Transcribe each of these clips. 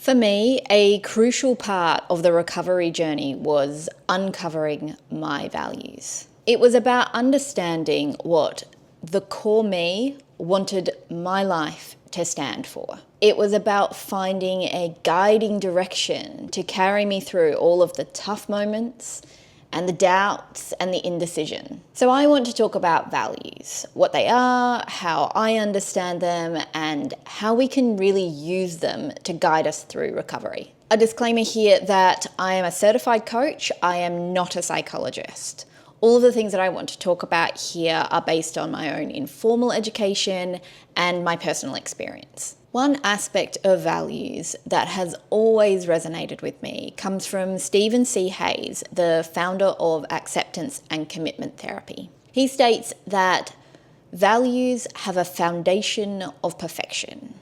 For me, a crucial part of the recovery journey was uncovering my values. It was about understanding what the core me wanted my life to stand for. It was about finding a guiding direction to carry me through all of the tough moments and the doubts and the indecision. So I want to talk about values, what they are, how I understand them, and how we can really use them to guide us through recovery. A disclaimer here that I am a certified coach, I am not a psychologist. All of the things that I want to talk about here are based on my own informal education and my personal experience. One aspect of values that has always resonated with me comes from Stephen C. Hayes, the founder of acceptance and commitment therapy. He states that values have a foundation of perfection,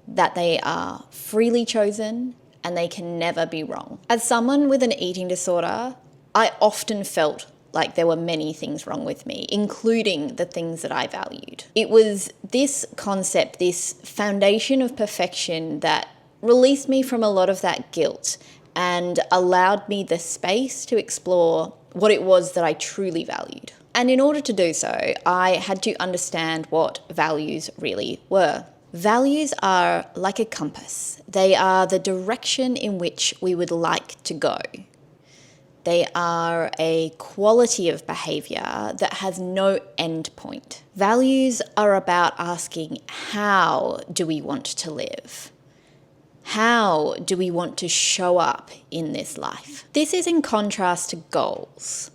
that they are freely chosen and they can never be wrong. As someone with an eating disorder, I often felt like there were many things wrong with me, including the things that I valued. It was this concept, this foundation of perfection that released me from a lot of that guilt and allowed me the space to explore what it was that I truly valued. And in order to do so, I had to understand what values really were. Values are like a compass. They are the direction in which we would like to go. They are a quality of behaviour that has no end point. Values are about asking, how do we want to live? How do we want to show up in this life? This is in contrast to goals.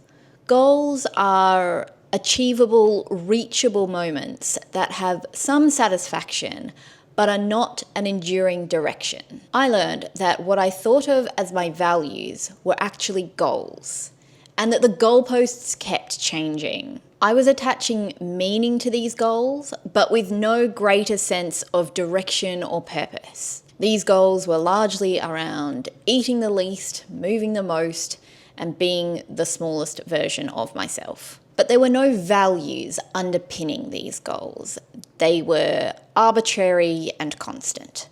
Goals are achievable, reachable moments that have some satisfaction, but are not an enduring direction. I learned that what I thought of as my values were actually goals, and that the goalposts kept changing. I was attaching meaning to these goals, but with no greater sense of direction or purpose. These goals were largely around eating the least, moving the most, and being the smallest version of myself. But there were no values underpinning these goals. They were arbitrary and constant.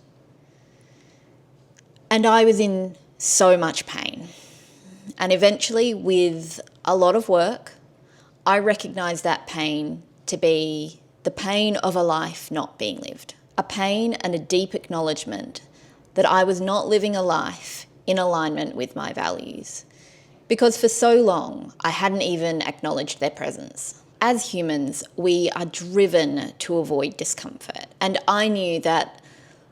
And I was in so much pain. And eventually, with a lot of work, I recognized that pain to be the pain of a life not being lived. A pain and a deep acknowledgement that I was not living a life in alignment with my values. Because for so long, I hadn't even acknowledged their presence. As humans, we are driven to avoid discomfort. And I knew that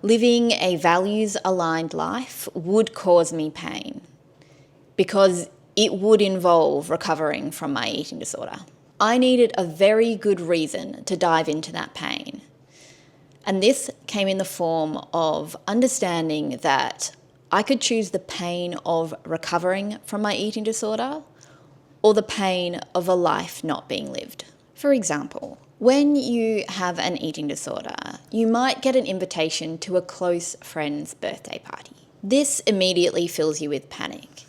living a values-aligned life would cause me pain because it would involve recovering from my eating disorder. I needed a very good reason to dive into that pain. And this came in the form of understanding that I could choose the pain of recovering from my eating disorder or the pain of a life not being lived. For example, when you have an eating disorder, you might get an invitation to a close friend's birthday party. This immediately fills you with panic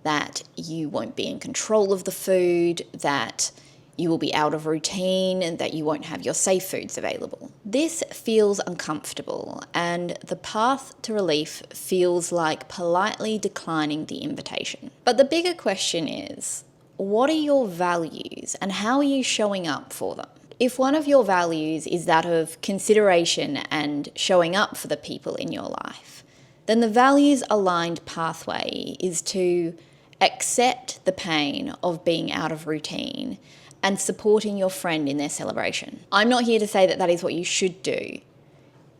that you won't be in control of the food, that you will be out of routine, and that you won't have your safe foods available. This feels uncomfortable, and the path to relief feels like politely declining the invitation. But the bigger question is, what are your values and how are you showing up for them? If one of your values is that of consideration and showing up for the people in your life, then the values-aligned pathway is to accept the pain of being out of routine and supporting your friend in their celebration. I'm not here to say that that is what you should do.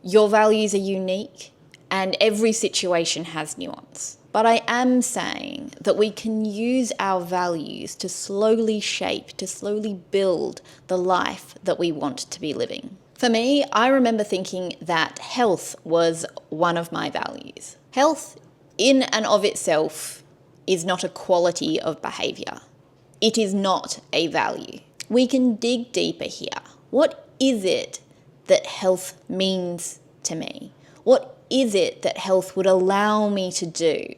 Your values are unique and every situation has nuance. But I am saying that we can use our values to slowly shape, to slowly build the life that we want to be living. For me, I remember thinking that health was one of my values. Health in and of itself is not a quality of behaviour. It is not a value. We can dig deeper here. What is it that health means to me? What is it that health would allow me to do?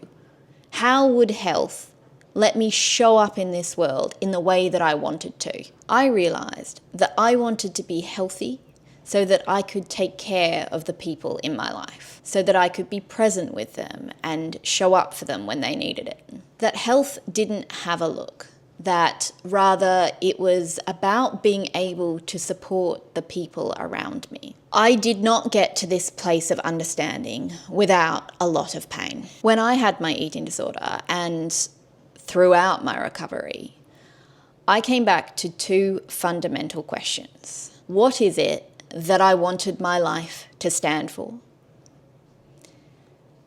How would health let me show up in this world in the way that I wanted to? I realised that I wanted to be healthy so that I could take care of the people in my life, so that I could be present with them and show up for them when they needed it. That health didn't have a look, that rather it was about being able to support the people around me. I did not get to this place of understanding without a lot of pain. When I had my eating disorder and throughout my recovery, I came back to two fundamental questions. What is it that I wanted my life to stand for?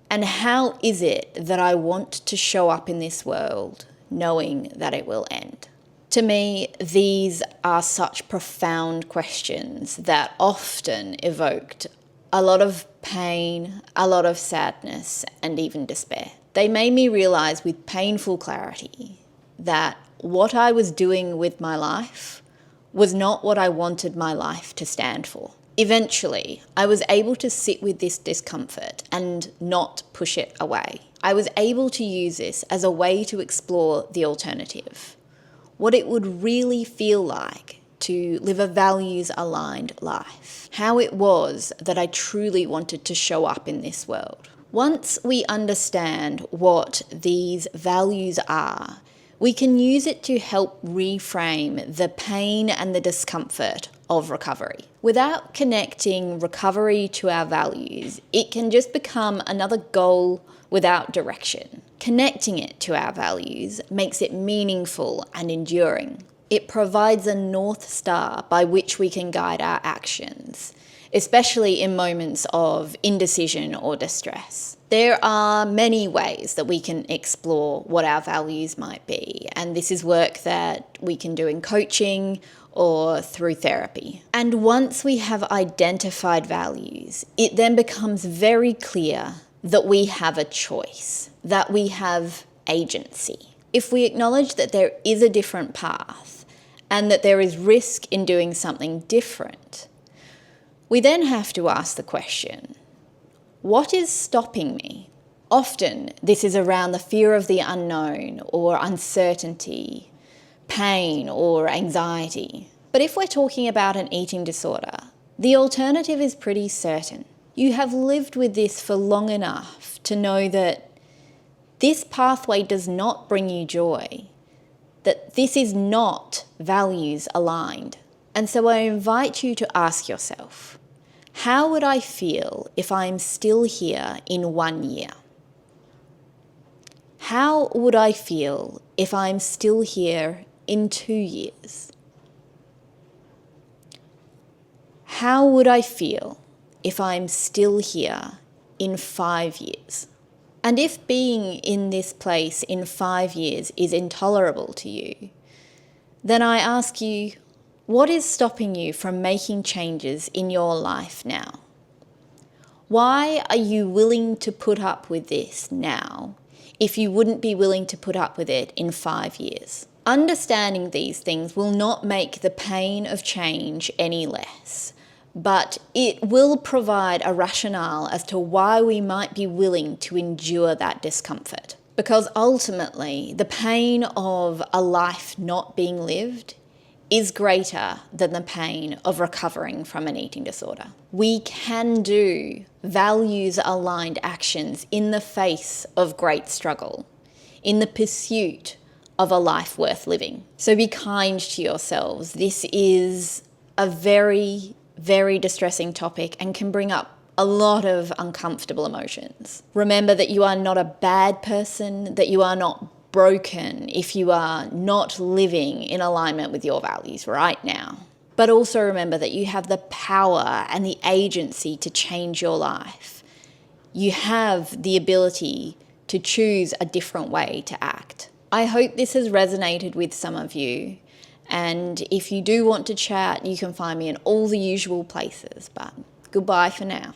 And how is it that I want to show up in this world knowing that it will end? To me, these are such profound questions that often evoked a lot of pain, a lot of sadness, and even despair. They made me realize with painful clarity that what I was doing with my life was not what I wanted my life to stand for. Eventually, I was able to sit with this discomfort and not push it away. I was able to use this as a way to explore the alternative, what it would really feel like to live a values-aligned life, how it was that I truly wanted to show up in this world. Once we understand what these values are, we can use it to help reframe the pain and the discomfort of recovery. Without connecting recovery to our values, it can just become another goal without direction. Connecting it to our values makes it meaningful and enduring. It provides a North Star by which we can guide our actions, especially in moments of indecision or distress. There are many ways that we can explore what our values might be, and this is work that we can do in coaching or through therapy. And once we have identified values, it then becomes very clear that we have a choice, that we have agency. If we acknowledge that there is a different path and that there is risk in doing something different, we then have to ask the question, what is stopping me? Often this is around the fear of the unknown or uncertainty, pain or anxiety. But if we're talking about an eating disorder, the alternative is pretty certain. You have lived with this for long enough to know that this pathway does not bring you joy, that this is not values aligned. And so I invite you to ask yourself, how would I feel if I'm still here in 1 year? How would I feel if I'm still here in 2 years? How would I feel if I'm still here in 5 years? And if being in this place in 5 years is intolerable to you, then I ask you, what is stopping you from making changes in your life now? Why are you willing to put up with this now if you wouldn't be willing to put up with it in 5 years? Understanding these things will not make the pain of change any less, but it will provide a rationale as to why we might be willing to endure that discomfort. Because ultimately, the pain of a life not being lived is greater than the pain of recovering from an eating disorder. We can do values-aligned actions in the face of great struggle, in the pursuit of a life worth living. So be kind to yourselves. This is a very, very distressing topic and can bring up a lot of uncomfortable emotions. Remember that you are not a bad person, that you are not broken if you are not living in alignment with your values right now. But also remember that you have the power and the agency to change your life. You have the ability to choose a different way to act. I hope this has resonated with some of you. And if you do want to chat, you can find me in all the usual places. But goodbye for now.